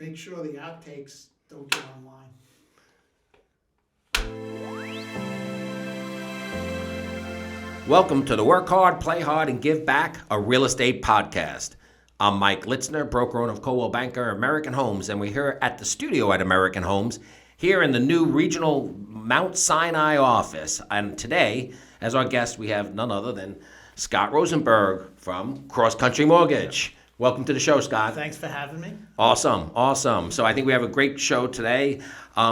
Make sure the outtakes don't get online. Welcome to the Work Hard, Play Hard, and Give Back, a real estate podcast. I'm Mike Litzner, broker owner of Coldwell Banker American Homes, and we're here at the studio at American Homes, here in the new regional Mount Sinai office. And today, as our guest, we have none other than Scott Rosenberg from CrossCountry Mortgage. Welcome to the show, Scott. Thanks for having me. Awesome. So I think we have a great show today.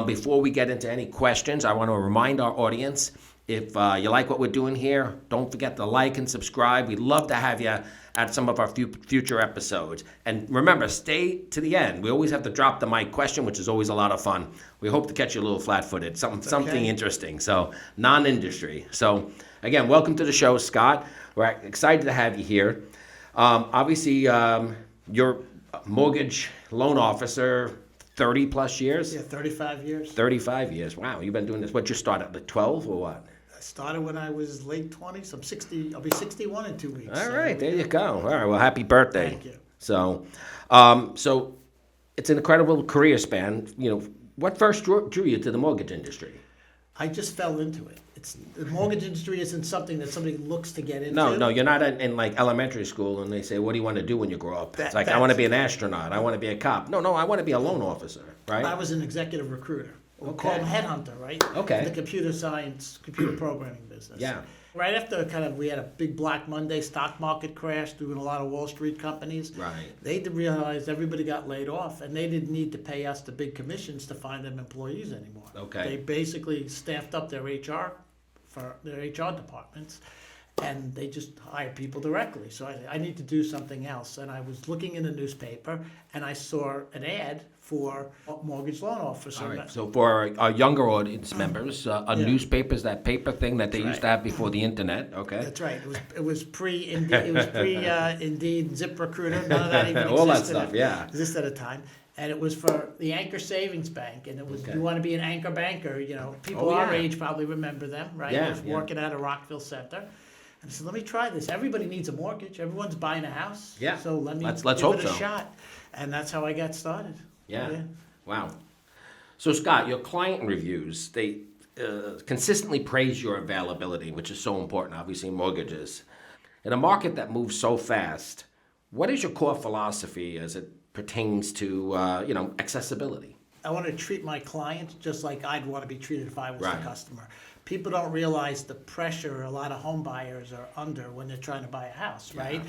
Before we get into any questions, I want to remind our audience, if you like what we're doing here, don't forget to like and subscribe. We'd love to have you at some of our future episodes. And remember, stay to the end. We always have to drop the mic question, which is always a lot of fun. We hope to catch you a little flat-footed, something interesting, so non-industry. So again, welcome to the show, Scott. We're excited to have you here. Obviously, you're a mortgage loan officer, 30 plus years? Yeah, 35 years. 35 years. Wow, you've been doing this. What, you started at 12 or what? I started when I was late 20s. I'm 60. I'll be 61 in 2 weeks. All right, there you go. All right, well, happy birthday. Thank you. So, so it's an incredible career span. You know, what first drew you to the mortgage industry? I just fell into it. The mortgage industry isn't something that somebody looks to get into. No, you're not in like elementary school and they say, what do you want to do when you grow up? It's like, I want to be an astronaut. I want to be a cop. No, I want to be a loan officer, right? I was an executive recruiter. We'll Okay. call them headhunter, right? Okay. In the computer science, computer programming business. Yeah. Right after we had a big Black Monday stock market crash, doing a lot of Wall Street companies. Right. They realized everybody got laid off, and they didn't need to pay us the big commissions to find them employees anymore. Okay. They basically staffed up their HR for their HR departments, and they just hired people directly. So I need to do something else. And I was looking in the newspaper, and I saw an ad for a mortgage loan officer. All right. So for our younger audience members, a newspaper is that paper thing that they used to have before the internet. Okay. That's right. It was pre Indeed. It was pre Indeed, ZipRecruiter. None of that even All that existed. stuff, yeah. Existed at the time, and it was for the Anchor Savings Bank. And it was, Okay. you want to be an anchor banker. You know, people Oh, our yeah. age probably remember them, right? Yeah, I was working at a Rockville Center. And I said, let me try this. Everybody needs a mortgage. Everyone's buying a house. Yeah. So let me Let's give hope it a so. shot. And that's how I got started. Yeah. Wow. So Scott, your client reviews, they consistently praise your availability, which is so important, obviously, in mortgages. In a market that moves so fast, what is your core philosophy as it pertains to, accessibility? I want to treat my client just like I'd want to be treated if I was Right. the customer. People don't realize the pressure a lot of home buyers are under when they're trying to buy a house, right?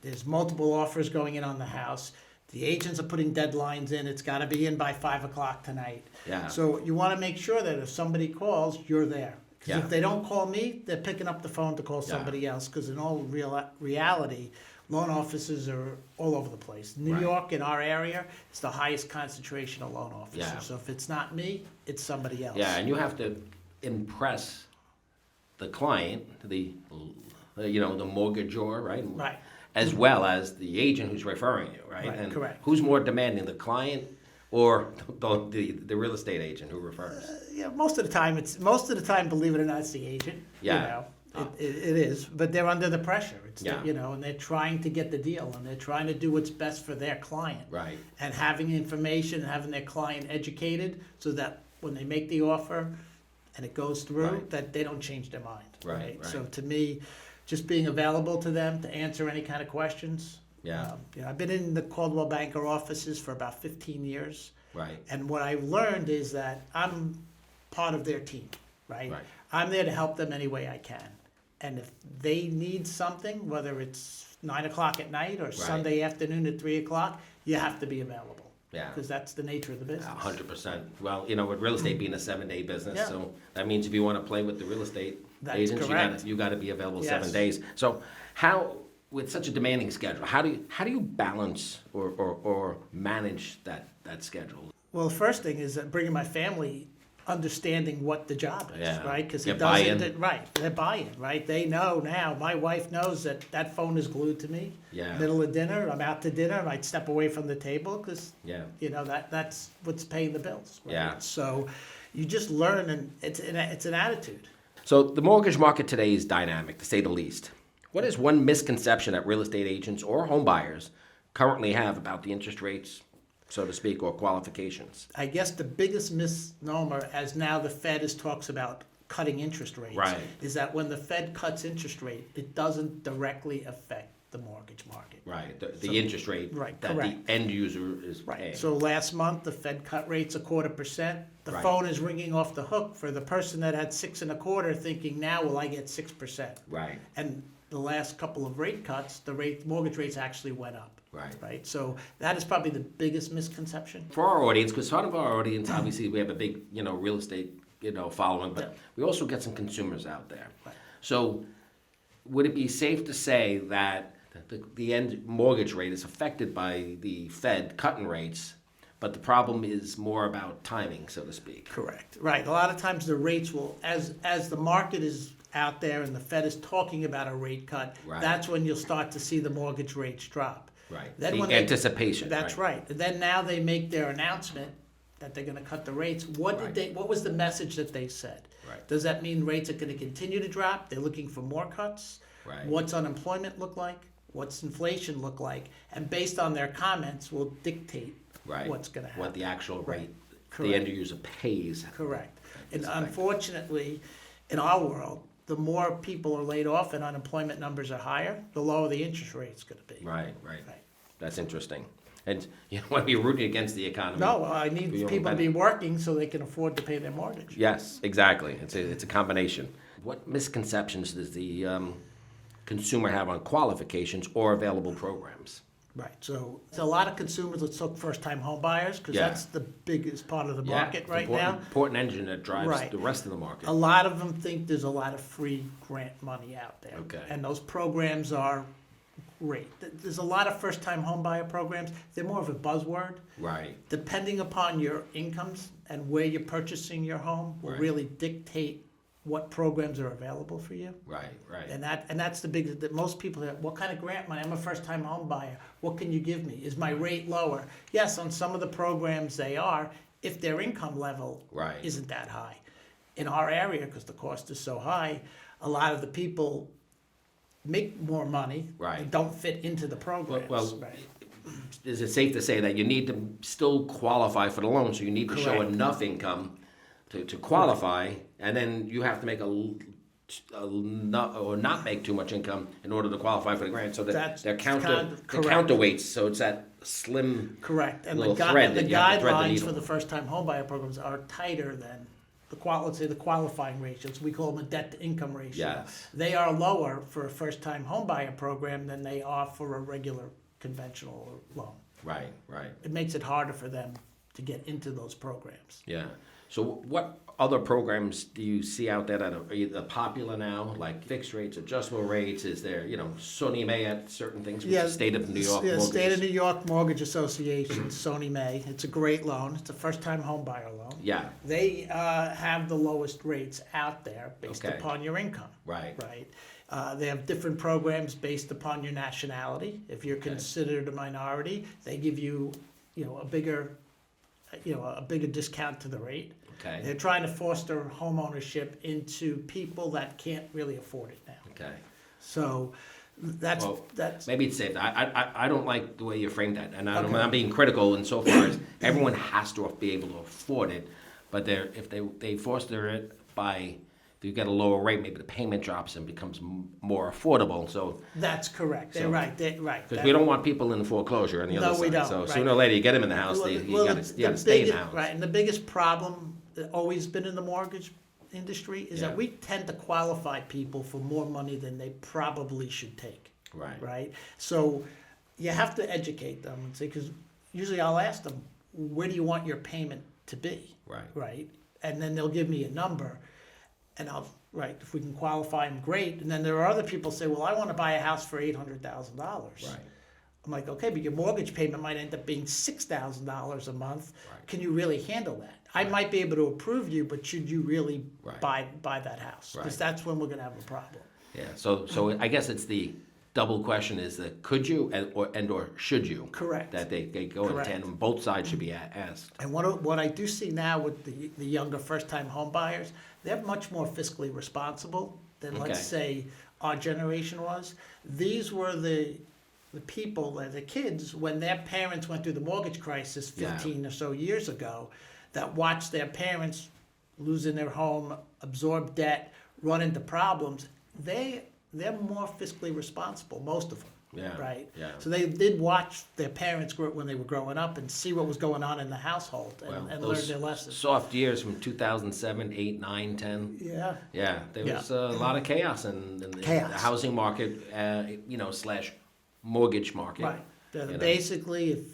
There's multiple offers going in on the house. The agents are putting deadlines in. It's got to be in by 5 o'clock tonight. Yeah. So you want to make sure that if somebody calls, you're there. Because Yeah. if they don't call me, they're picking up the phone to call somebody else. Because in all reality, loan offices are all over the place. New Right. York, in our area, is the highest concentration of loan officers. Yeah. So if it's not me, it's somebody else. Yeah, and you have to impress the client, the mortgagor, right? Right. As well as the agent who's referring you, right? Right, And correct. who's more demanding, the client or the real estate agent who refers? Yeah, most of the time, believe it or not, it's the agent. Yeah. You know, it is, but they're under the pressure. It's Yeah. and they're trying to get the deal, and they're trying to do what's best for their client. Right. And having information, and having their client educated, so that when they make the offer, and it goes through, Right. that they don't change their mind. Right. So to me, just being available to them to answer any kind of questions. Yeah. I've been in the Coldwell Banker offices for about 15 years. Right. And what I've learned is that I'm part of their team, right? Right. I'm there to help them any way I can. And if they need something, whether it's 9 o'clock at night or Sunday afternoon at 3 o'clock, you have to be available. Yeah. Because that's the nature of the business. 100%. Well, with real estate being a 7-day business, Yeah. so that means if you want to play with the real estate That's agents, correct. you got to be available Yes. 7 days. So how, with such a demanding schedule, how do you balance or manage that schedule? Well, the first thing is that bringing my family understanding what the job is, Yeah. right? Because Get it doesn't, buy-in. right, they're buying, right? They know now, my wife knows that phone is glued to me. Yeah. Middle of dinner, I'm out to dinner, I might step away from the table, because, Yeah. that's what's paying the bills. Right? Yeah. So you just learn, and it's an attitude. So the mortgage market today is dynamic, to say the least. What is one misconception that real estate agents or home buyers currently have about the interest rates so to speak, or qualifications? I guess the biggest misnomer, as now the Fed talks about cutting interest rates, Right. is that when the Fed cuts interest rate, it doesn't directly affect the mortgage market. Right, the interest rate Right, that correct. the end user is Right. paying. So last month, the Fed cut rates 0.25%. The Right. phone is ringing off the hook for the person that had 6.25, thinking, now will I get 6%? Right, And the last couple of rate cuts, mortgage rates actually went up. right. Right. So that is probably the biggest misconception. For our audience, because part of our audience, obviously, we have a big, real estate, following, but Yeah. we also get some consumers out there. Right. So, would it be safe to say that the end mortgage rate is affected by the Fed cutting rates, but the problem is more about timing, so to speak? Correct. Right. A lot of times the rates will, as the market is out there and the Fed is talking about a rate cut, Right. that's when you'll start to see the mortgage rates drop. Right. Then The when they- anticipation. That's right. And then now they make their announcement that they're going to cut the rates. Right. What was the message that they said? Right. Does that mean rates are going to continue to drop? They're looking for more cuts? Right. What's unemployment look like? What's inflation look like? And based on their comments will dictate Right. what's going to happen. What the actual rate the Correct. end user pays. Correct. And It's affected. unfortunately, in our world, the more people are laid off and unemployment numbers are higher, the lower the interest rate's going to be. Right, right. Right. That's interesting. And you don't want to be rooting against the economy. No, I need For your own people to be benefit. working so they can afford to pay their mortgage. Yes, exactly. It's a combination. What misconceptions does the consumer have on qualifications or available programs? Right, so a lot of consumers, let's talk first-time home buyers, because Yeah. that's the biggest part of the Yeah, market it's right important, now. important engine that drives Right. the rest of the market. A lot of them think there's a lot of free grant money out there. Okay. And those programs are great. There's a lot of first-time home buyer programs. They're more of a buzzword. Right, Depending upon your incomes and where you're purchasing your home will Right. really dictate what programs are available for you. right, right. And that's the big, that most people have, what kind of grant money? I'm a first-time home buyer. What can you give me? Is my rate lower? Yes, on some of the programs they are, if their income level Right. isn't that high. In our area, because the cost is so high, a lot of the people make more money. Right. And don't fit into the programs. well, Right. Is it safe to say that you need to still qualify for the loan, so you need to show Correct. enough income to qualify, and then you have to make or not make too much income in order to qualify for the grant, so that That's they're correct. counterweights, so it's that slim. Correct, and the little thread that you have to thread the guidelines needle. for the first-time homebuyer programs are tighter than let's say the qualifying ratios. We call them a debt-to-income ratio. Yes. They are lower for a first-time homebuyer program than they are for a regular conventional loan. Right, right. It makes it harder for them to get into those programs. Yeah. So what other programs do you see out there that are either popular now, like fixed rates, adjustable rates? Is there, Sony May at certain things, which is the State of New York Yeah, mortgages? State of New York Mortgage Association, Sony May. It's a great loan. It's a first-time homebuyer loan. Yeah, They have the lowest rates out there based Okay. upon your income. right. Right. They have different programs based upon your nationality. If you're considered a minority, they give you, a bigger discount to the rate. Okay, They're trying to foster home ownership into people that can't really afford it now. okay. So that's Well, that's Maybe it's safe. I don't like the way you framed that, and Okay. I'm being critical insofar as everyone has to be able to afford it, but if they foster it by, if you get a lower rate, maybe the payment drops and becomes more affordable. So that's correct. They're So- right. They're right. because we don't want people in foreclosure on the No, other side. we don't, So right. sooner or later, you get them in the house, Well, you well, got the to stay in the biggest- house. Right, and the biggest problem that always been in the mortgage industry is Yeah. that we tend to qualify people for more money than they probably should take. Right. Right? So you have to educate them and say, because usually I'll ask them, where do you want your payment to be? Right. Right? And then they'll give me a number, and if we can qualify them, great. And then there are other people say, well, I want to buy a house for $800,000. Right. I'm like, okay, but your mortgage payment might end up being $6,000 a month. Right. Can you really handle that? I might be able to approve you, but should you really Right. buy that house? Because Right. that's when we're going to have a problem. Yeah. So I guess it's the double question is that could you or should you? Correct. That they go Correct. in tandem. Both sides should be asked. And what I do see now with the younger first-time home buyers, they're much more fiscally responsible than, let's Okay. say, our generation was. These were the the people, the kids, when their parents went through the mortgage crisis 15 or so years ago, that watched their parents losing their home, absorb debt, run into problems, they're more fiscally responsible, most of them. Yeah. Right? Yeah. So they did watch their parents grow when they were growing up and see what was going on in the household and learn their lessons. Soft years from 2007, 8, 9, 10. Yeah. Yeah, there was a lot of chaos in the housing market, slash mortgage market. Right. Basically,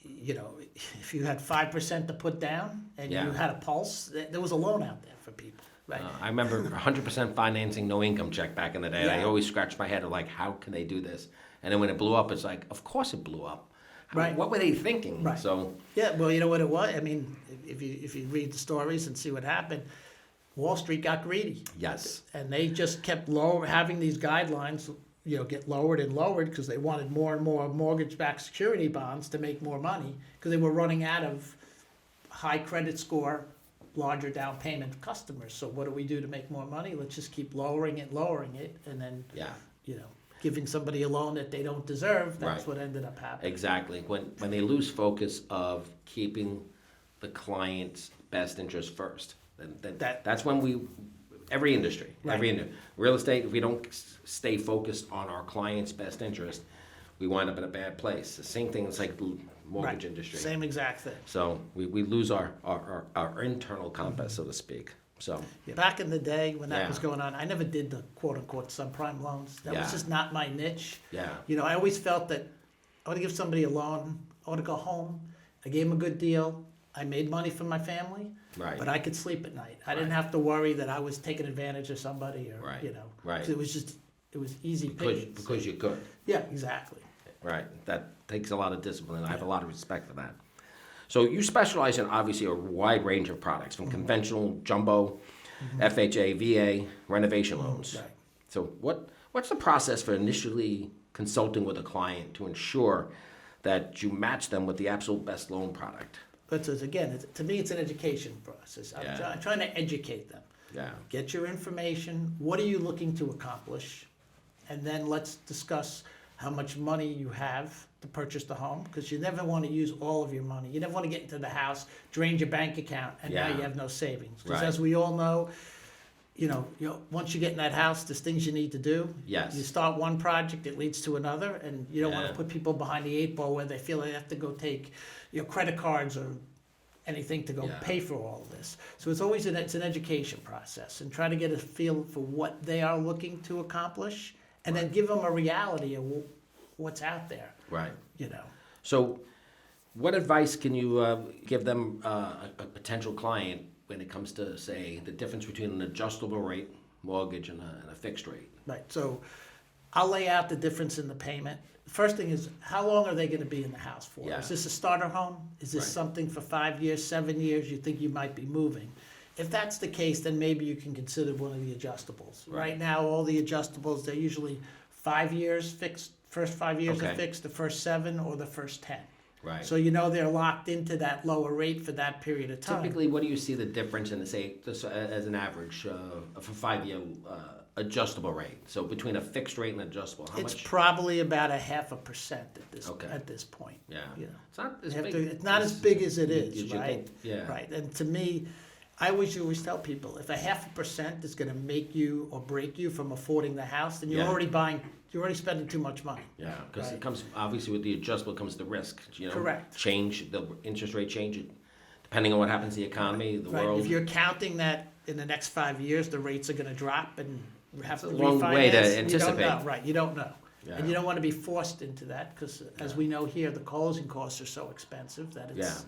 if you had 5% to put down and you had a pulse, there was a loan out there for people. Right. I remember 100% financing, no income check back in the day. Yeah. I always scratched my head of like, how can they do this? And then when it blew up, it's like, of course it blew up. Right. What were they thinking? Right. So yeah, well, you know what it was? I mean, if you read the stories and see what happened, Wall Street got greedy. Yes. And they just kept having these guidelines, get lowered and lowered because they wanted more and more mortgage-backed security bonds to make more money because they were running out of high credit score, larger down payment customers. So what do we do to make more money? Let's just keep lowering it, and then giving somebody a loan that they don't deserve. That's what ended up happening. Exactly. When they lose focus of keeping the client's best interest first, that's when every industry, real estate, if we don't stay focused on our client's best interest, we wind up in a bad place. The same thing, it's like the mortgage industry. Same exact thing. So we lose our internal compass, so to speak. So back in the day when that was going on, I never did the quote unquote subprime loans. That was just not my niche. Yeah. I always felt that I want to give somebody a loan. I want to go home. I gave them a good deal. I made money for my family. Right. But I could sleep at night. I didn't have to worry that I was taking advantage of somebody or Right. It was easy pickings. Because you could. Yeah, exactly. Right. That takes a lot of discipline. I have a lot of respect for that. So you specialize in obviously a wide range of products, from conventional, jumbo, FHA, VA, renovation loans. Right. So what's the process for initially consulting with a client to ensure that you match them with the absolute best loan product? But to me, it's an education process. I'm trying to educate them. Yeah. Get your information. What are you looking to accomplish? And then let's discuss how much money you have to purchase the home, because you never want to use all of your money. You never want to get into the house, drain your bank account, and now you have no savings. Because as we all know, once you get in that house, there's things you need to do. Yes. You start one project, it leads to another, and you don't want to put people behind the 8 ball where they feel they have to go take credit cards or anything to go pay for all of this. So it's always it's an education process, and try to get a feel for what they are looking to accomplish, and then give them a reality of what's out there. Right. You know. So, what advice can you give them, a potential client, when it comes to, say, the difference between an adjustable rate mortgage and a fixed rate? Right. So, I'll lay out the difference in the payment. The first thing is, how long are they going to be in the house for? Yeah. Is this a starter home? Is this something for 5 years, 7 years? You think you might be moving? If that's the case, then maybe you can consider one of the adjustables. Right now, all the adjustables, they're usually 5 years fixed. First 5 years are fixed, the first 7 or the first 10. Right. So they're locked into that lower rate for that period of time. Typically, what do you see the difference in, say, just as an average for 5-year adjustable rate? So between a fixed rate and adjustable, how much? It's probably about 0.5% at this point. Yeah. It's not as big. it's not as big as it is, you right? think? Yeah. Right. And to me, I always tell people, if 0.5% is going to make you or break you from affording the house, then you're already spending too much money. Yeah, because it comes, obviously with the adjustable comes the risk, Correct. Change, the interest rate change, depending on what happens to the economy, the world. If you're counting that in the next 5 years, the rates are going to drop and have to refinance. It's a long way to anticipate. You don't know, right, you don't know. Yeah. And you don't want to be forced into that, because as we know here, the closing costs are so expensive that it's,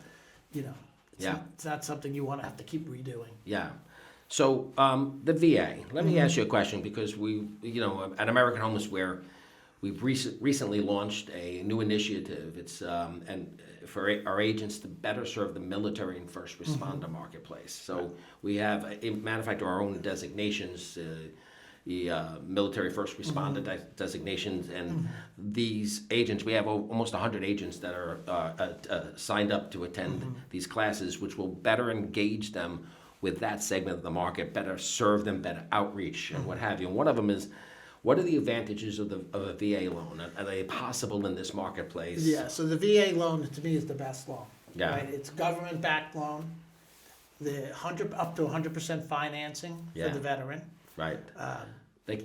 it's not something you want to have to keep redoing. Yeah. So the VA, let me ask you a question, because we, at American Home is where we've recently launched a new initiative. It's and for our agents to better serve the military and first responder marketplace. So we have, matter of fact, our own designations, the military first responder designations, and these agents, we have almost 100 agents that are signed up to attend these classes, which will better engage them with that segment of the market, better serve them, better outreach, and what have you. And one of them is What are the advantages of a VA loan? Are they possible in this marketplace? Yeah, so the VA loan to me is the best loan. Yeah. Right? It's government-backed loan, up to 100% financing for Yeah. the veteran. Right.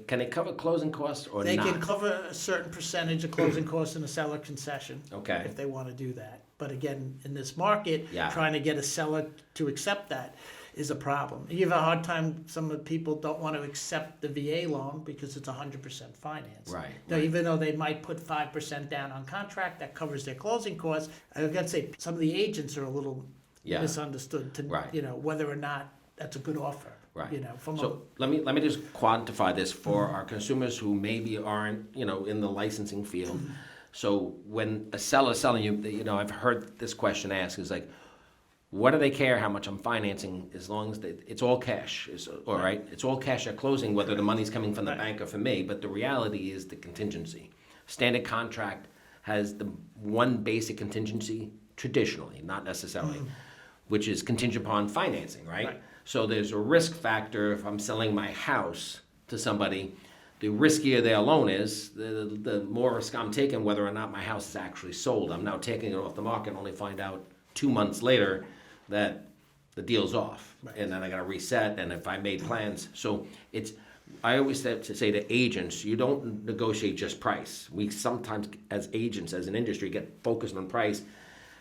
Can they cover closing costs or They not? can cover a certain percentage of closing costs in a seller concession. Okay. If they want to do that. But again, in this market, Yeah. trying to get a seller to accept that is a problem. You have a hard time, some of the people don't want to accept the VA loan because it's 100% finance. Right, Now, right. even though they might put 5% down on contract, that covers their closing costs. I've got to say, some of the agents are a little Yeah. misunderstood to, Right. Whether or not that's a good offer. Right. From So let me just quantify this for our consumers who maybe aren't, in the licensing field. So when a seller's selling you, I've heard this question asked is like, what do they care how much I'm financing as long as it's all cash? All right. It's all cash at closing, whether the money's coming from the Right. bank or from me. But the reality is the contingency. Standard contract has the one basic contingency traditionally, not necessarily, which is contingent upon financing, right? Right. So there's a risk factor if I'm selling my house to somebody. The riskier their loan is, the more risk I'm taking whether or not my house is actually sold. I'm now taking it off the market and only find out 2 months later that the deal's off. Right. And then I got to reset, and if I made plans. So I always say to agents, you don't negotiate just price. We sometimes, as agents, as an industry, get focused on price,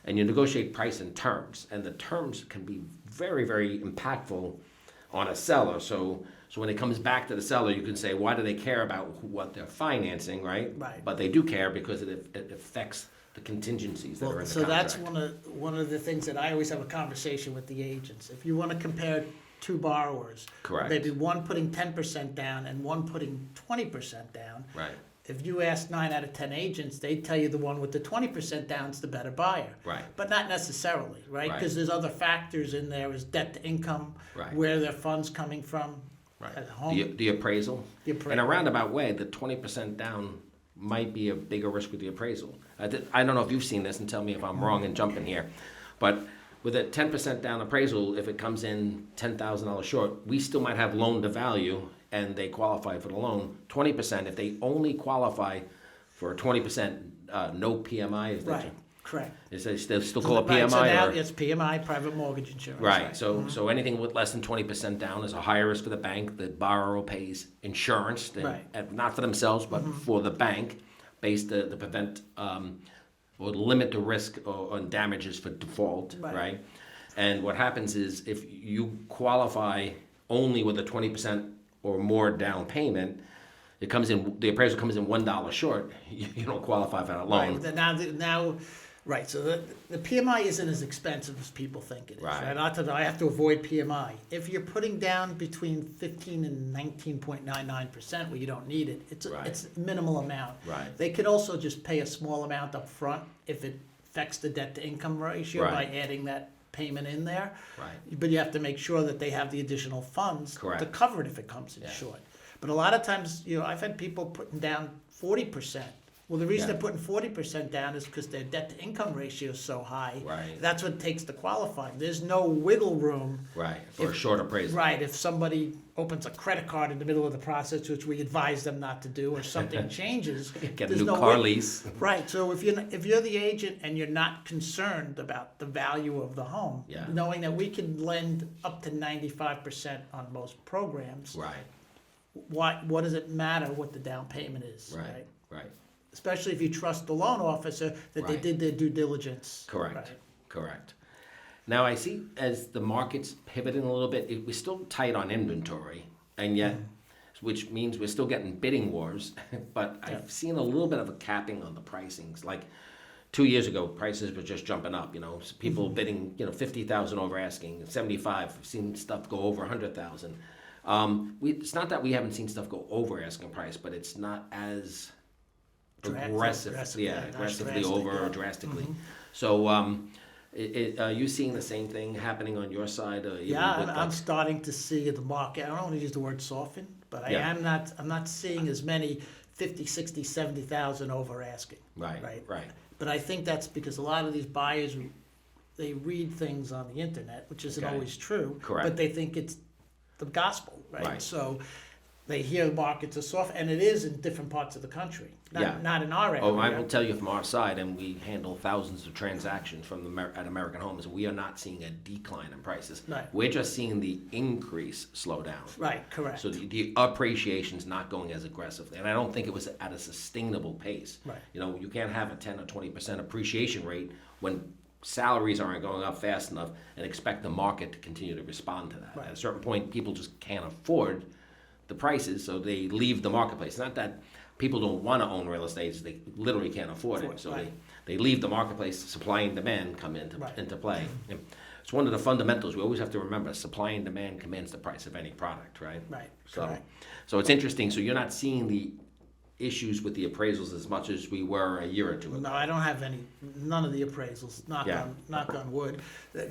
and you negotiate price and terms. And the terms can be very, very impactful on a seller. So when it comes back to the seller, you can say, why do they care about what they're financing, right? Right. But they do care because it affects the contingencies that are in the So contract. that's one of the things that I always have a conversation with the agents. If you want to compare two borrowers, Correct. maybe one putting 10% down and one putting 20% down. Right. If you ask 9 out of 10 agents, they tell you the one with the 20% down is the better buyer. Right. But not necessarily, right? Right. Because there's other factors in there, is debt to income, Right. where their funds coming from, Right. at home. The appraisal. The appraisal. In a roundabout way, the 20% down might be a bigger risk with the appraisal. I don't know if you've seen this, and tell me if I'm wrong and jumping here, but with a 10% down appraisal, if it comes in $10,000 short, we still might have loan to value, and they qualify for the loan. 20%, if they only qualify for a 20% no PMI, is that Right, correct. is they still call it Right, so PMI? now or? it's PMI, private mortgage insurance. Right. So anything with less than 20% down is a higher risk for the bank. The borrower pays insurance, Right. not for themselves, but for the bank, based to prevent or limit the risk on damages for default. Right. Right. And what happens is if you qualify only with a 20% or more down payment, the appraisal comes in $1 short. You don't qualify for that loan. Right, now, right, so the PMI isn't as expensive as people think it is. Right. I have to avoid PMI. If you're putting down between 15 and 19.99% where you don't need it, it's Right. it's a minimal amount. Right. They could also just pay a small amount up front if it affects the debt to income ratio by Right. adding that payment in there. Right. But you have to make sure that they have the additional funds Correct. to cover it if it comes in Yeah. short. But a lot of times, I've had people putting down 40%. Well, the reason Yeah. they're putting 40% down is because their debt to income ratio is so high. Right. That's what it takes to qualify. There's no wiggle room. Right. For a short appraisal. Right, if somebody opens a credit card in the middle of the process, which we advise them not to do, or something changes. Get a there's new no car wig- lease. Right, so if you're the agent and you're not concerned about the value of the home, Yeah. knowing that we can lend up to 95% on most programs, Right. what does it matter what the down payment is, Right. right? Right. Especially if you trust the loan officer that they Right. did their due diligence. Correct. Right. Correct. Now I see as the market's pivoting a little bit, we're still tight on inventory, and yet, which means we're still getting bidding wars. But Yeah. I've seen a little bit of a capping on the pricings. Like 2 years ago, prices were just jumping up. So people bidding 50,000 over asking, 75. We've seen stuff go over 100,000. It's not that we haven't seen stuff go over asking price, but it's not as aggressive, not aggressively drastic, over or yeah. drastically. So, are you seeing the same thing happening on your side? Even Yeah, with I'm starting to see the market. I don't want to use the word soften, but Yeah. I'm not seeing as many 50, 60, 70,000 over asking. Right. But I think that's because a lot of these buyers, they read things on the internet, which isn't Okay. always true. Correct. But they think it's the gospel, right? Right. So They hear the markets are soft, and it is in different parts of the country. Not in our area. Oh, I will tell you from our side, and we handle thousands of transactions from at American Homes, we are not seeing a decline in prices. Right. We're just seeing the increase slow down. Right, correct. So the appreciation is not going as aggressively, and I don't think it was at a sustainable pace. Right. You can't have a 10 or 20% appreciation rate when salaries aren't going up fast enough and expect the market to continue to respond to that. Right. At a certain point, people just can't afford the prices, so they leave the marketplace. Not that people don't want to own real estate, they literally can't afford it. So right. they leave the marketplace, supply and demand come into play. And it's one of the fundamentals we always have to remember, supply and demand commands the price of any product, right? Right, correct. So it's interesting, so you're not seeing the issues with the appraisals as much as we were a year or two ago. No, I don't have none of the appraisals, knock on wood,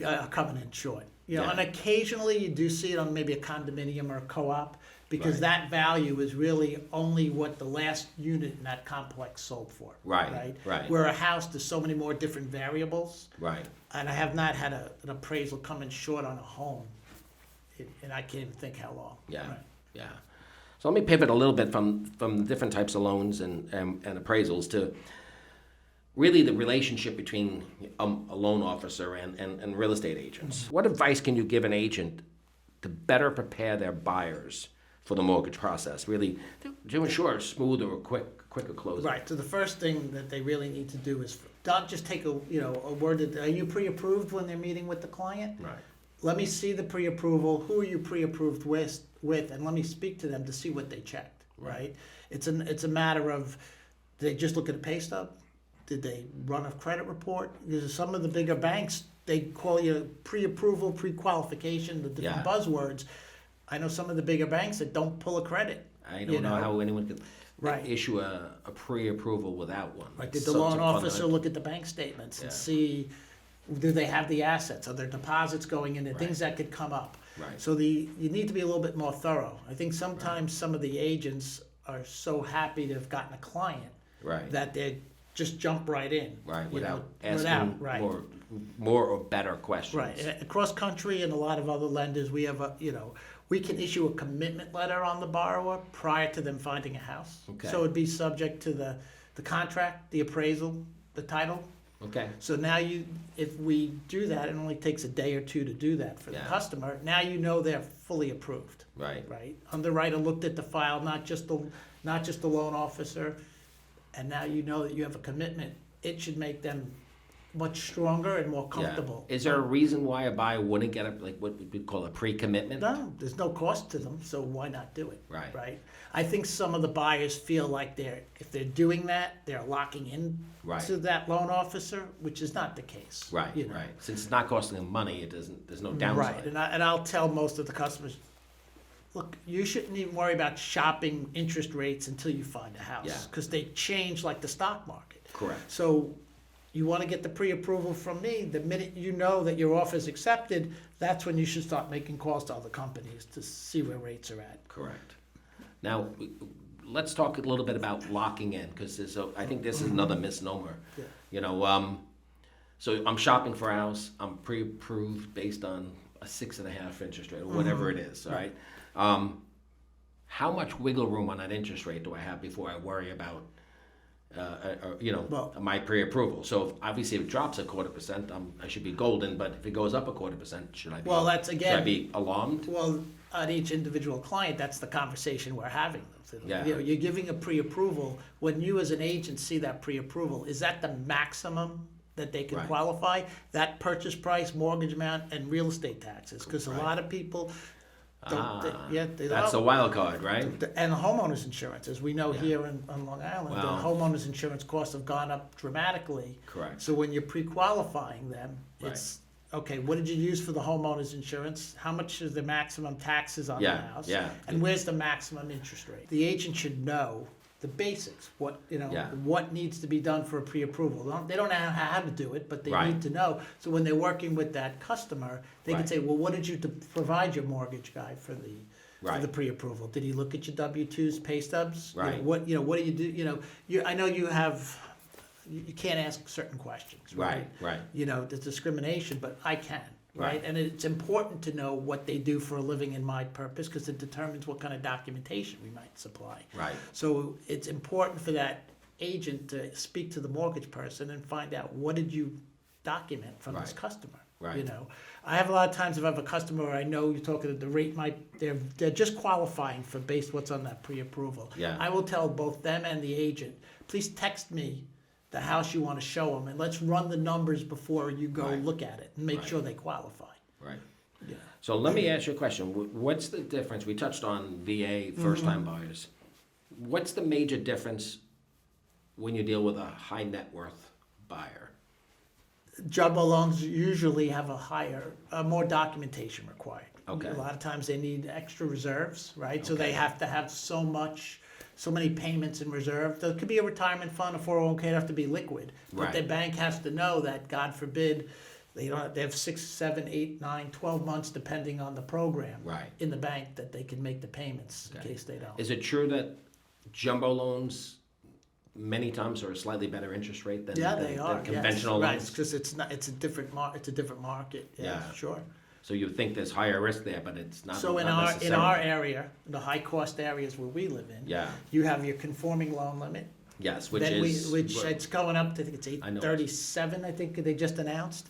are coming in short. And occasionally you do see it on maybe a condominium or a co-op, because that value is really only what the last unit in that complex sold for. Right. Where a house, there's so many more different variables. Right. And I have not had an appraisal come in short on a home, and I can't even think how long. Yeah. Right. Yeah. So let me pivot a little bit from the different types of loans and appraisals to really the relationship between a loan officer and real estate agents. What advice can you give an agent to better prepare their buyers for the mortgage process, really to ensure a smoother or quicker closing? Right. So the first thing that they really need to do is not just take a word. Are you pre-approved when they're meeting with the client? Right. Let me see the pre-approval. Who are you pre-approved with, and let me speak to them to see what they checked. Right. It's a matter of, did they just look at a pay stub? Did they run a credit report? Because some of the bigger banks, they call you pre-approval, pre-qualification, the different buzzwords. I know some of the bigger banks that don't pull a credit. I don't know how anyone could Right. issue a pre-approval without one. Right. Did the loan officer look at the bank statements and see, do they have the assets? Are there deposits going in? And things that could come up. Right. So you need to be a little bit more thorough. I think sometimes some of the agents are so happy to have gotten a client that they just jump right in. Right. Without asking more or better questions. Right. At CrossCountry and a lot of other lenders, we have we can issue a commitment letter on the borrower prior to them finding a house. Okay. So it'd be subject to the contract, the appraisal, the title. Okay. So now if we do that, it only takes a day or two to do that for the customer. Now they're fully approved. Right. Right. Underwriter looked at the file, not just the loan officer, and now that you have a commitment. It should make them much stronger and more comfortable. Is there a reason why a buyer wouldn't get what we call a pre-commitment? No, there's no cost to them, so why not do it? Right. Right. I think some of the buyers feel like if they're doing that, they're locking in to that loan officer, which is not the case. Right. Right. Since it's not costing them money, there's no downside. Right. And I'll tell most of the customers, look, you shouldn't even worry about shopping interest rates until you find a house, because they change like the stock market. Correct. So you want to get the pre-approval from me, the minute you know that your offer is accepted, that's when you should start making calls to other companies to see where rates are at. Correct. Now, let's talk a little bit about locking in, because I think this is another misnomer. Yeah. So I'm shopping for a house, I'm pre-approved based on a 6.5 interest rate, or whatever it is, right? How much wiggle room on that interest rate do I have before I worry about my pre-approval? So obviously if it drops 0.25%, I should be golden, but if it goes up 0.25%, should I be alarmed? Well, on each individual client, that's the conversation we're having. Yeah. You're giving a pre-approval. When you as an agent see that pre-approval, is that the maximum that they can qualify? That purchase price, mortgage amount, and real estate taxes? Because a lot of people that's a wild card, right? And homeowners insurance, as we know here on Long Island, the homeowners insurance costs have gone up dramatically. Correct. So when you're pre-qualifying them, it's okay. What did you use for the homeowners insurance? How much is the maximum taxes on the house? Yeah. And where's the maximum interest rate? The agent should know the basics. What needs to be done for a pre-approval. They don't know how to do it, but they need to know. So when they're working with that customer, they can say, "Well, what did you provide your mortgage guy for the pre-approval? Did he look at your W-2s, pay stubs? Right. What do you do? I know you have. You can't ask certain questions. Right. Right. There's discrimination, but I can. right? Right. And it's important to know what they do for a living in my purpose because it determines what kind of documentation we might supply. Right. So it's important for that agent to speak to the mortgage person and find out what did you document from this Right. customer. Right. You know, I have a lot of times if I have a customer where I know you're talking the rate they're just qualifying for based what's on that pre-approval. Yeah. I will tell both them and the agent, please text me the house you want to show them and let's run the numbers before you go Right. look at it and make Right. sure they qualify. Right. Yeah. So let me ask you a question. What's the difference? We touched on VA first-time buyers. What's the major difference when you deal with a high net worth buyer? Jumbo loans usually have more documentation required. Okay. A lot of times they need extra reserves, right? So they Okay. have to have so many payments in reserve. There could be a retirement fund, a 401k, they have to be liquid. But Right. the bank has to know that, God forbid, they have 6, 7, 8, 9, 12 months, depending on the program. Right. In the bank that they can make the payments in Okay. case they don't. Is it true that jumbo loans many times are a slightly better interest rate than, Yeah, than, they than are. conventional Yes, right, loans? because it's a different market. Yeah, Yeah. sure. So you think there's higher risk there, but it's not. So in not our necessarily. area, the high cost areas where we live in, Yeah. you have your conforming loan limit. Yes, which Then is which it's going up to, I think it's I know. 837, I think they just announced.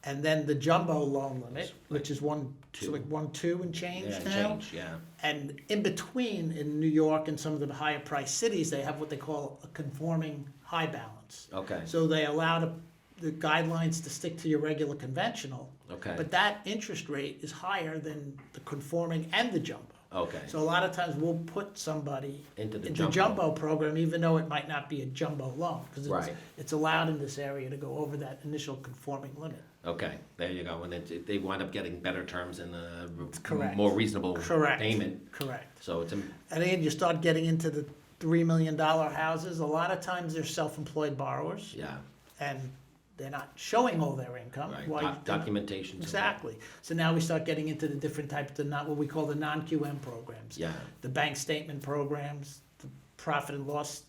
And then the jumbo loan limit, It's which is 2. like 1.2 and change yeah, now. change, yeah. And in between, in New York and some of the higher priced cities, they have what they call a conforming high balance. Okay. So they allow the guidelines to stick to your regular conventional. Okay. But that interest rate is higher than the conforming and the jumbo. Okay. So a lot of times we'll put somebody Into the into jumbo program, even though it might not be a jumbo loan, because Right. it's allowed in this area to go over that initial conforming limit. Okay, there you go. And they wind up getting better terms and a Correct. more reasonable Correct. payment. Correct. So it's And then you start getting into the $3 million houses. A lot of times they're self-employed borrowers, yeah, and they're not showing all their income. right. Why- Documentation. Exactly. So now we start getting into the different types of what we call the non-QM programs. Yeah. The bank statement programs, the profit and loss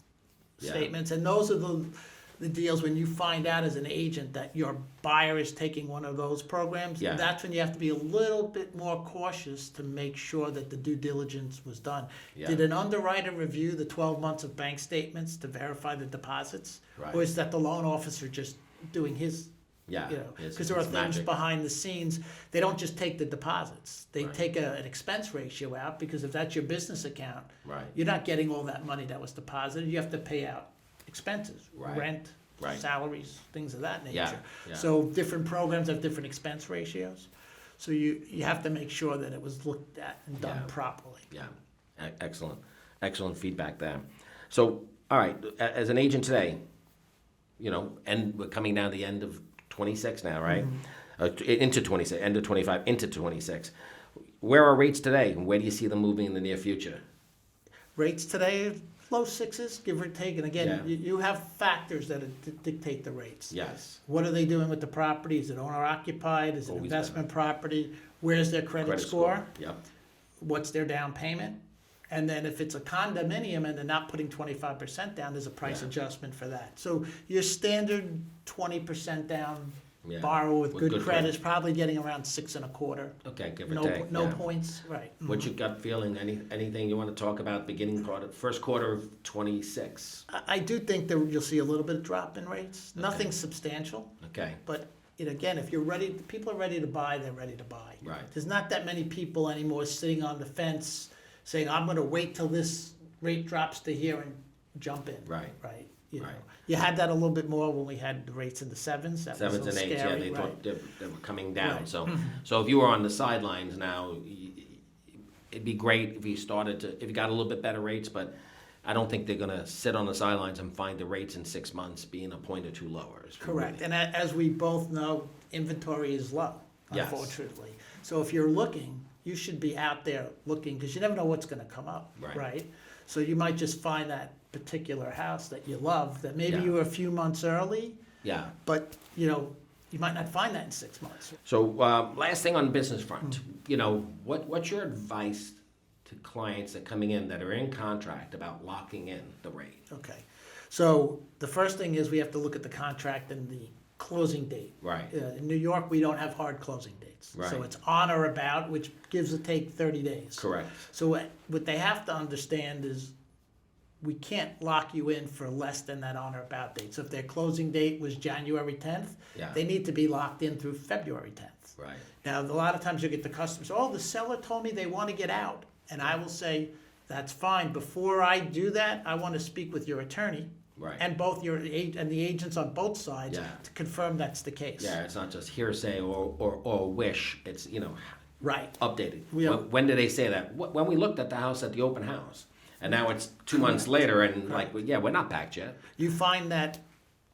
Yeah. statements, and those are the deals when you find out as an agent that your buyer is taking one of those programs. Yeah. That's when you have to be a little bit more cautious to make sure that the due diligence was done. Yeah. Did an underwriter review the 12 months of bank statements to verify the deposits? Right. Or is that the loan officer just doing his Yeah. because there are it's things magic. behind the scenes. They don't just take the deposits. They Right. take an expense ratio out because if that's your business account, Right. you're not getting all that money that was deposited. You have to pay out expenses, Right. rent, Right. salaries, things of that nature. Yeah, yeah. So different programs have different expense ratios. So you have to make sure that it was looked at and done Yeah. properly. Yeah, excellent feedback there. So, all right, as an agent today, and we're coming down the end of 26 now, right? Into 26, end of 25, into 26. Where are rates today, and where do you see them moving in the near future? Rates today, low sixes, give or take. And again, Yeah. you have factors that dictate the rates. Yes. What are they doing with the property? Is it owner occupied? Is it Always investment property? Where's their credit score? Yep. What's their down payment? And then if it's a condominium and they're not putting 25% down, there's a price Yeah. adjustment for that. So your standard 20% down Yeah. borrower with good credit credit. is probably getting around 6.25. Okay, give or No, take. no yeah. points, right. What's your gut feeling? Anything you want to talk about first quarter of 26? I do think that you'll see a little bit of drop in rates. Nothing substantial, Okay. but again, if people are ready to buy, they're ready to buy. Right. There's not that many people anymore sitting on the fence saying, I'm gonna wait till this rate drops to here and jump in. Right. Right. Right. You had that a little bit more when we had the rates in the sevens. That was a Sevens and little eights, yeah, scary, they right. thought they were coming down. Right. So if you were on the sidelines now, it'd be great if you got a little bit better rates, but I don't think they're gonna sit on the sidelines and find the rates in 6 months being a point or two lower. Correct, and as we both know, inventory is low, Yes. unfortunately. So if you're looking, you should be out there looking, because you never know what's gonna come up, Right. right? So you might just find that particular house that you love, that maybe Yeah. you were a few months early, Yeah. but, you might not find that in 6 months. So last thing on the business front, what's your advice to clients that are coming in that are in contract about locking in the rate? Okay, so the first thing is we have to look at the contract and the closing date. Right. In New York, we don't have hard closing dates. Right. So it's on or about, which gives or take 30 days. Correct. So what they have to understand is we can't lock you in for less than that on or about date. So if their closing date was January 10th, Yeah. they need to be locked in through February 10th. Right. Now, a lot of times you get the customers, oh, the seller told me they want to get out. And I will say, that's fine. Before I do that, I want to speak with your attorney. Right. And both and the agents on both sides Yeah. to confirm that's the case. Yeah, it's not just hearsay or wish. It's, Right. updated. Yeah. When did they say that? When we looked at the house at the open house. And now it's 2 months later and we're not packed yet. You find that,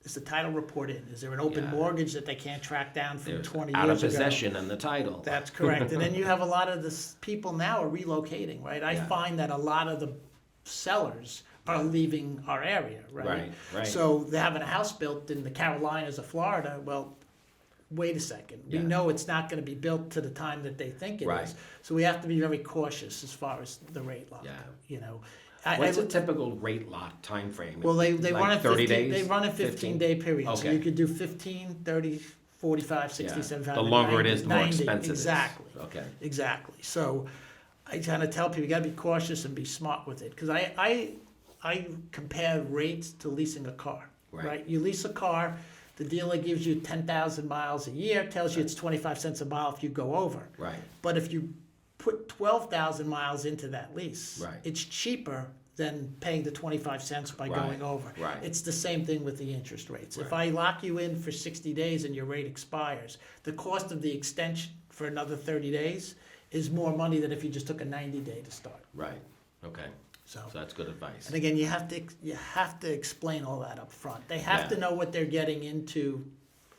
is the title report in? Is there an open Yeah. mortgage that they can't track down from They're 20 out years of ago? possession and the title. That's correct. And then you have a lot of people now are relocating, right? I Yeah. find that a lot of the sellers are leaving our area, right? Right. So they're having a house built in the Carolinas or Florida. Well, wait a second. We Yeah. know it's not going to be built to the time that they think it Right. is. So we have to be very cautious as far as the rate lock. Yeah. You know, What's a typical rate lock time frame? well, they Like run in 30 15, days? they run in 15-day periods. So Okay. you could do 15, 30, 45, 60, Yeah. 75, The longer 90, it is, the more 90. expensive Exactly. it is. Okay. Exactly. So I kind of tell people, you got to be cautious and be smart with it. Because I compare rates to leasing a car, right? You lease a car, the dealer gives you 10,000 miles a year, tells you it's 25 cents a mile if you go over. Right. But if you put 12,000 miles into that lease, Right. it's cheaper than paying the 25 cents by Right. going over. Right. It's the same thing with the interest rates. If Right. I lock you in for 60 days and your rate expires, the cost of the extension for another 30 days is more money than if you just took a 90-day to start. Right. Okay. So, So that's good advice. and again, you have to explain all that up front. They have Yeah. to know what they're getting into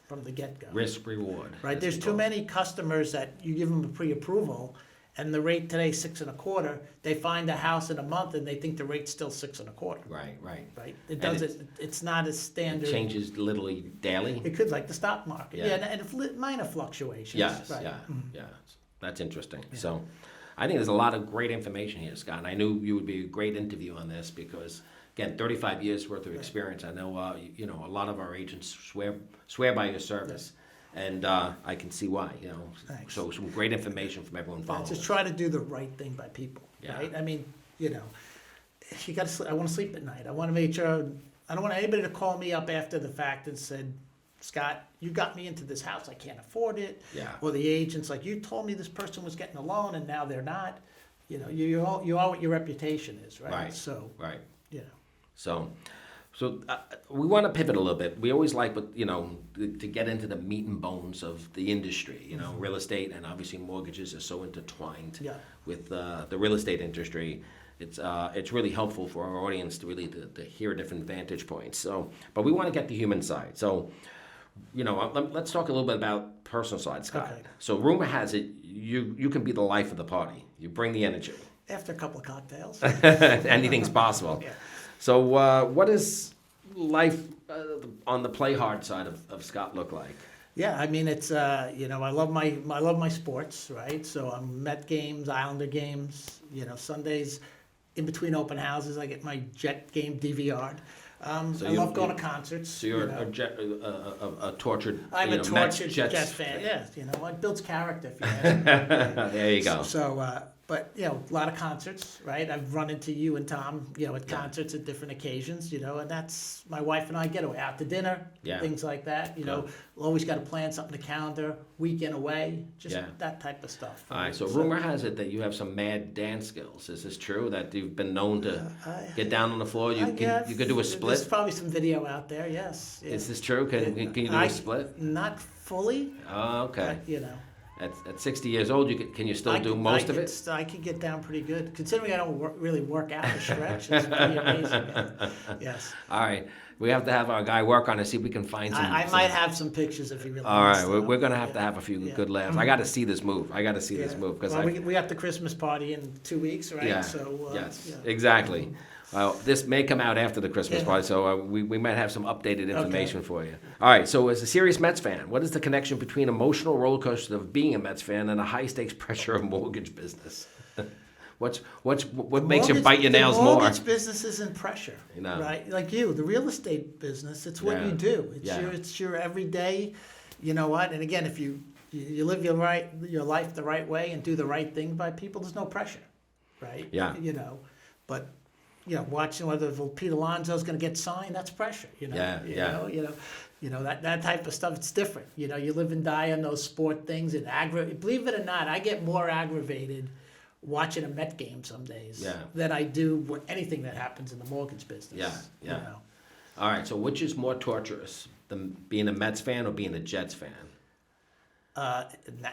from the get-go. Risk reward. Right, as there's we too call it. many customers that you give them a pre-approval, and the rate today 6.25. They find a house in a month, and they think the rate's still 6.25. Right. Right, it And doesn't. It's not as It standard. changes literally daily. It could, like the stock market. Yeah. Yeah, and minor fluctuations. Yes, Right. yeah. That's interesting. So I think there's a lot of great information here, Scott. And I knew you would be a great interview on this because, again, 35 years worth of experience. I know, a lot of our agents swear by your service. And I can see why, Thanks. So some great information from everyone following. Just us. try to do the right thing by people, Yeah. right? I mean, you got to. I want to sleep at night. I want to make sure. I don't want anybody to call me up after the fact and said, "Scott, you got me into this house. I can't afford it." Yeah. Or the agent's like, "You told me this person was getting a loan, and now they're not." You are what your reputation is, right? Right. So, Right. So So we want to pivot a little bit. We always like, to get into the meat and bones of the industry. Real estate and obviously mortgages are so intertwined Yeah. with the real estate industry. It's really helpful for our audience to really to hear different vantage points. So, but we want to get the human side. So, let's talk a little bit about personal side, Scott. Okay. So, rumor has it you can be the life of the party. You bring the energy. after a couple of cocktails. Anything's possible. Yeah. So, what does life on the play hard side of Scott look like? Yeah, I mean it's I love my sports, right? So I'm Met games, Islander games. Sundays, in between open houses, I get my Jet game DVR'd. So I love going to concerts. So you're a tortured. I'm a Mets, tortured Jets Jets fan. Yeah, it builds character. If you ask me. There you go. But a lot of concerts, right? I've run into you and Tom, at concerts at different occasions, and that's my wife and I get away out to dinner, Yeah. things like that. Good. Always got to plan something to calendar, weekend away, just Yeah. that type of stuff. All right. So rumor has it that you have some mad dance skills. Is this true? That you've been known to get down on the floor? You could do a split. There's probably some video out there. Yes. Yeah. Is this true? Can you do a split? Not fully. Oh, okay. But, At 60 years old, can you still do most of it? I can get down pretty good. Considering I don't really work out or stretch, it's pretty amazing. Yes. All right. We have to have our guy work on it, see if we can find some. I might have some pictures if you really All want right. to. We're going to have to have a few good laughs. I got to see this move. This move. Because we got the Christmas party in 2 weeks, right? Yeah. So, yes. yeah. Exactly. Well, this may come out after the Christmas Yeah. party, so we might have some updated information for you. All right, so as a serious Mets fan, what is the connection between emotional roller coaster of being a Mets fan and a high-stakes pressure of mortgage business? What makes you bite your nails the more? mortgage business isn't pressure, You know. right? Like you, the real estate business, it's what Yeah. you do. Yeah. It's your everyday, you know what? And again, if you live your life the right way and do the right thing by people, there's no pressure, right? Yeah. You know, but watching whether Pete Alonso's going to get signed, that's pressure. You know. Yeah, yeah. You know that type of stuff. It's different. You know, you live and die on those sport things. And believe it or not, I get more aggravated watching a Met game some days than I do with anything that happens in the mortgage business. Yeah, yeah. You know? All right, so which is more torturous, being a Mets fan or being a Jets fan?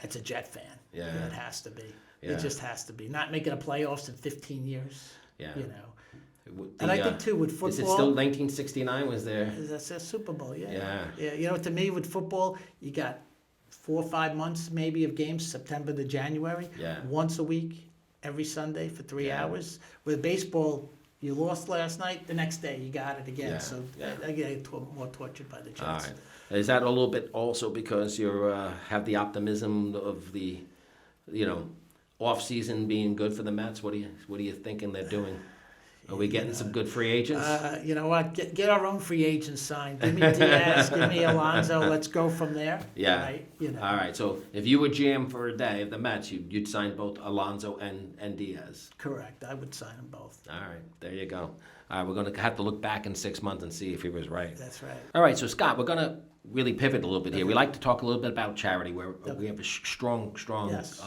It's a Jet fan. Yeah. It has to be. Yeah. It just has to be. Not making a playoffs in 15 years. Yeah. You know. And I think too with football. Is it still 1969? Was there? That's a Super Bowl. Yeah. Yeah. Yeah. You know, to me with football, you got 4 or 5 months maybe of games, September to January. Yeah. Once a week, every Sunday for 3 Yeah. hours. With baseball, you lost last night, the next day you got it again. Yeah. So Yeah. I get more tortured by the Jets. All right. Is that a little bit also because you have the optimism of the, off season being good for the Mets? What are you thinking they're doing? Are we getting some good free agents? You know what? Get our own free agents signed. Give me Diaz, give me Alonso. Let's go from there. Yeah. Right? You know. All right. So if you were GM for a day of the Mets, you'd sign both Alonso and Diaz. Correct. I would sign them both. All right. There you go. All right. We're going to have to look back in 6 months and see if he was right. That's right. All right. So Scott, we're going to really pivot a little bit here. We like to talk a little bit about charity, where we have a strong Yes.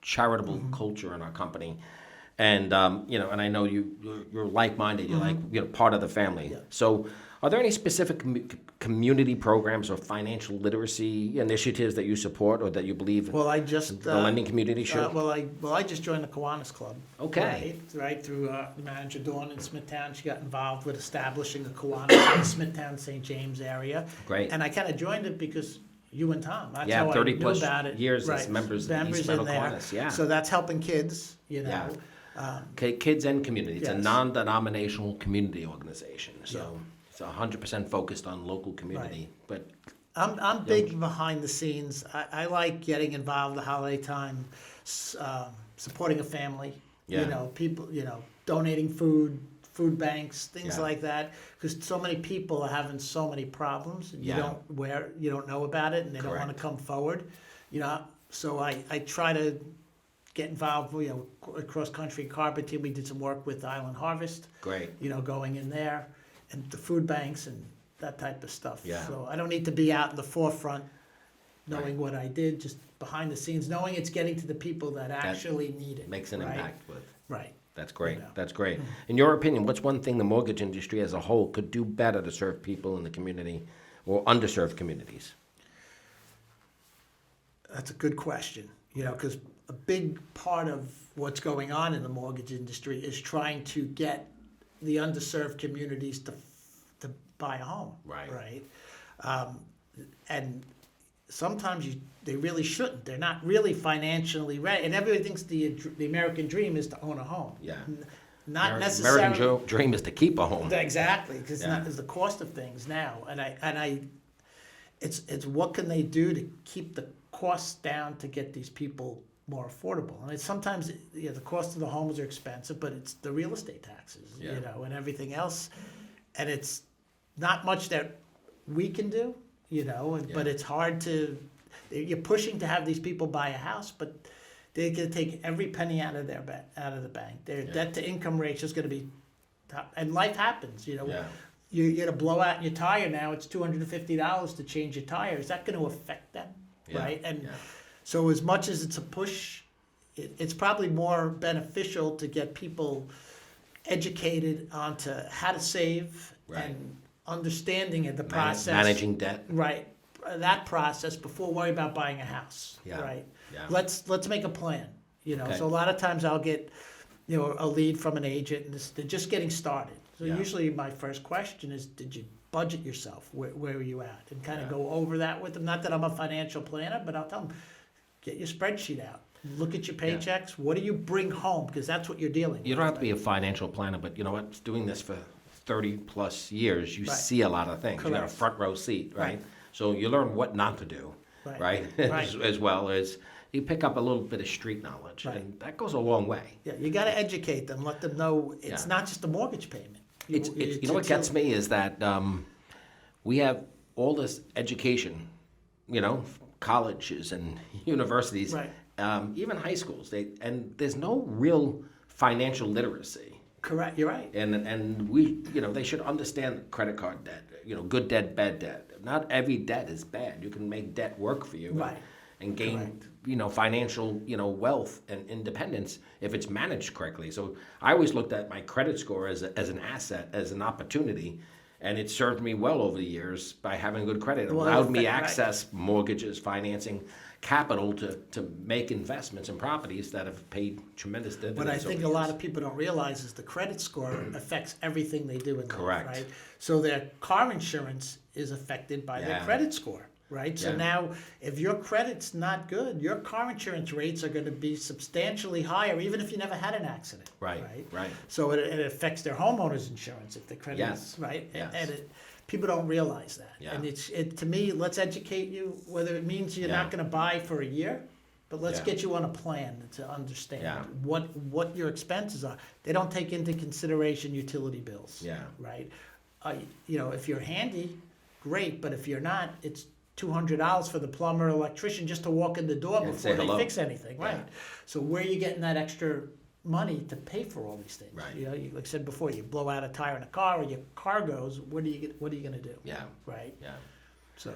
charitable culture in our company. And and I know you're like-minded. You're part of the family. Yeah. So, are there any specific community programs or financial literacy initiatives that you support or that you believe Well, I just the lending community should? I just joined the Kiwanis Club. Okay. Right through manager Dawn in Smithtown. She got involved with establishing a Kiwanis in the Smithtown, St. James area. Great. And I kind of joined it because you and Tom. That's Yeah, how 30 I knew plus about it. years right. as members of East in Meadow there. Kiwanis, yeah. So that's helping kids. You know. Yeah. Okay, kids and community. It's a Yes. non-denominational community organization. So Yeah. it's 100% focused on local community. But I'm big behind the scenes. I like getting involved at the holiday time, supporting a family. Yeah. You know, people. You know, donating food banks, things Yeah. like that. Because so many people are having so many problems. And Yeah. you don't know about it, and they don't want Correct. to come forward. You know, so I try to get involved. You know, CrossCountry carpeting. We did some work with Island Harvest. great. You know, going in there, and the food banks and that type of stuff. Yeah. So I don't need to be out in the forefront knowing what I did, just behind the scenes, knowing it's getting to the people that actually need it. Makes an right? impact with. Right. That's great. You know. That's great. In your opinion, what's one thing the mortgage industry as a whole could do better to serve people in the community or underserved communities? That's a good question. You know, because a big part of what's going on in the mortgage industry is trying to get the underserved communities to buy a home. Right. Right. And sometimes they really shouldn't. They're not really financially ready. And everybody thinks the American dream is to own a home. Yeah. Not necessarily. American dream is to keep a home. Exactly, because Yeah. it's the cost of things now, it's what can they do to keep the costs down to get these people more affordable. And it's sometimes the cost of the homes are expensive, but it's the real estate taxes, Yeah. and everything else, and it's not much that we can do, but it's hard to. You're pushing to have these people buy a house, but they're going to take every penny out of the bank. Their debt to income ratio is going to be top, and life happens. Yeah. You're going to blow out your tire now. It's $250 to change your tire. Is that going to affect them, right? And so, as much as it's a push, it's probably more beneficial to get people educated onto how to save and understanding of the process, managing debt. right? That process before worry about buying a house, Yeah. right? Yeah. Let's make a plan, Okay. So a lot of times I'll get, a lead from an agent, and they're just getting started. So Yeah. usually my first question is, did you budget yourself? Where are you at? And kind of Yeah. go over that with them. Not that I'm a financial planner, but I'll tell them, get your spreadsheet out. Look at your paychecks. What do you bring home? Because that's what you're dealing with. You don't have to be a financial planner, but you know what? Doing this for 30 plus years, you Right. see a lot of things. You got a Correct. front row seat, right? Right. So you learn what not to do, Right. right? Right. as well as, you pick up a little bit of street knowledge, Right. and that goes a long way. Yeah, you got to educate them, let them know it's Yeah. not just a mortgage payment. It's you know what gets me is that we have all this education, colleges and universities, Right. Even high schools. And there's no real financial literacy. Correct, you're right. And we, they should understand credit card debt. Good debt, bad debt. Not every debt is bad. You can make debt work for you, Right. and gain, financial, wealth and independence if it's managed correctly. So I always looked at my credit score as an asset, as an opportunity, and it served me well over the years by having good credit. It allowed me access mortgages, financing, capital to make investments in properties that have paid tremendous dividends. What I think a lot of people don't realize is the credit score affects everything they do in life, Correct. right? So their car insurance is affected by their Yeah. credit score, right? So Yeah. now, if your credit's not good, your car insurance rates are going to be substantially higher, even if you never had an accident. Right, right. So it affects their homeowner's insurance if the credit Yes, is right. yes. And people don't realize that. Yeah. And to me, let's educate you. Whether it means you're not going to buy for a year, but let's Yeah. get you on a plan to understand Yeah. what your expenses are. They don't take into consideration utility bills. Yeah. Right. If you're handy, great. But if you're not, it's $200 for the plumber, electrician just to walk in the door And before say they hello. fix anything. Yeah. Right. So where are you getting that extra money to pay for all these things? Right. Like I said before, you blow out a tire in a car, or your car goes. What are you going to do? Yeah. Right. Yeah. So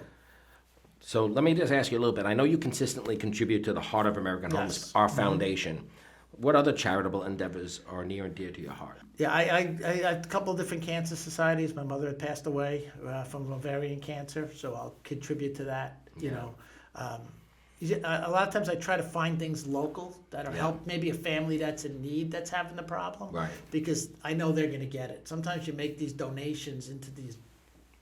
So let me just ask you a little bit. I know you consistently contribute to the Heart of American Homes, Yes. our foundation. What other charitable endeavors are near and dear to your heart? yeah, I had a couple of different cancer societies. My mother had passed away from ovarian cancer, so I'll contribute to that. A lot of times I try to find things local that'll help maybe a family that's in need that's having the problem. Right. Because I know they're going to get it. Sometimes you make these donations into these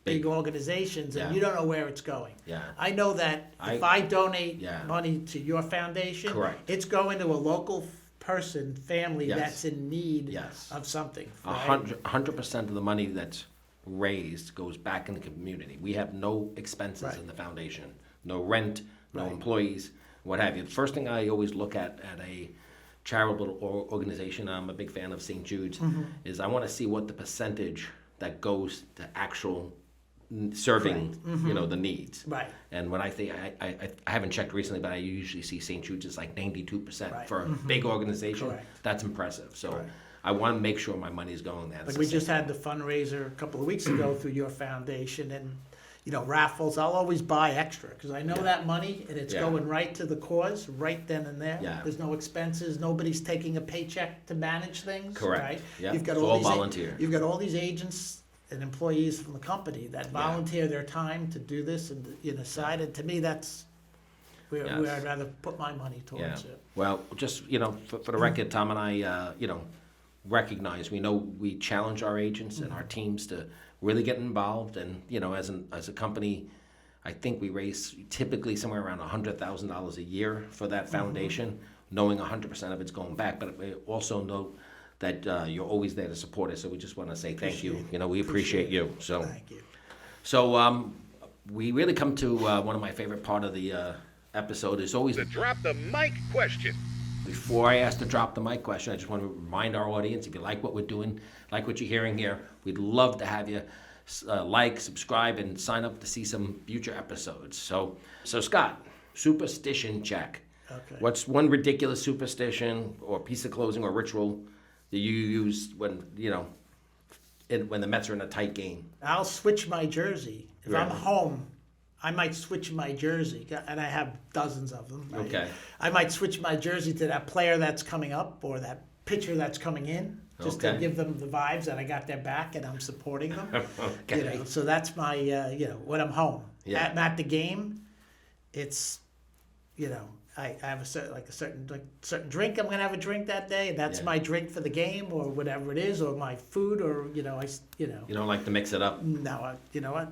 big organizations and Yeah. you don't know where it's going. Yeah. I know that if I donate Yeah. money to your foundation, Correct. it's going to a local person, family Yes. that's in need Yes. of something. A right? 100% of the money that's raised goes back in the community. We have no expenses Right. in the foundation, no rent, no Right. employees, what have you. The first thing I always look at a charitable organization, I'm a big fan of St. Jude's, Mm-hmm. is I want to see what the percentage that goes to actual serving, the needs. Right. And when I think, I haven't checked recently, but I usually see St. Jude's is like 92% Right. for a big organization. Correct. That's impressive. So Right. I want to make sure my money's going there. Like we just had the fundraiser a couple of weeks ago through your foundation, and raffles. I'll always buy extra because I know that money and it's Yeah. going right to the cause right then and there. Yeah. There's no expenses. Nobody's taking a paycheck to manage things. Correct. Right. Yeah. You've got It's all all these volunteer. You've got all these agents and employees from the company that volunteer their time to do this and side. And to me, that's where Yes. I'd rather put my money towards Yeah. it. Well, just, for the record, Tom and I, recognize, we challenge our agents and our teams to really get involved. And, as a company, I think we raise typically somewhere around $100,000 a year for that foundation, knowing 100% of it's going back. But we also know that you're always there to support us. So we just want to say thank you. We appreciate you. So, Thank you. so we really come to one of my favorite part of the episode is always The drop the mic question. before I ask the drop the mic question, I just want to remind our audience, if you like what we're doing, like what you're hearing here, we'd love to have you like, subscribe, and sign up to see some future episodes. So Scott, superstition check. Okay. What's one ridiculous superstition or piece of clothing or ritual that you use when, when the Mets are in a tight game? I'll switch my jersey. If I'm Really? home, I might switch my jersey, and I have dozens of them. Right? Okay. I might switch my jersey to that player that's coming up or that pitcher that's coming in, just to Okay. give them the vibes that I got their back and I'm supporting them. Okay. So that's my, when I'm home. Yeah. At the game, it's, I have a certain drink. I'm gonna have a drink that day, and that's Yeah. my drink for the game or whatever it is, or my food, or You don't like to mix it up? No, you know what?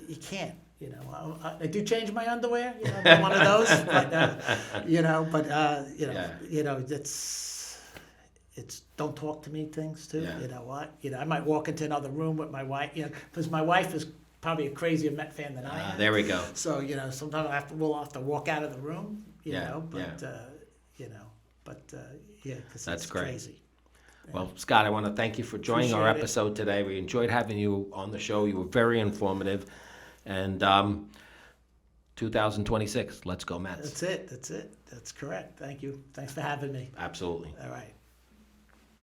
You can't. I do change my underwear. I'm one of those. But it's don't talk to me things too. Yeah. You know what? I might walk into another room with my wife. Because my wife is probably a crazier Met fan than I am. There we go. So sometimes we'll have to walk out of the room. you Yeah, know, but, yeah. yeah, because That's it's great. crazy. Well, Scott, I want to thank you for joining our Appreciate it. episode today. We enjoyed having you on the show. You were very informative. And 2026, let's go Mets. That's it. That's correct. Thank you. Thanks for having me. Absolutely. All right.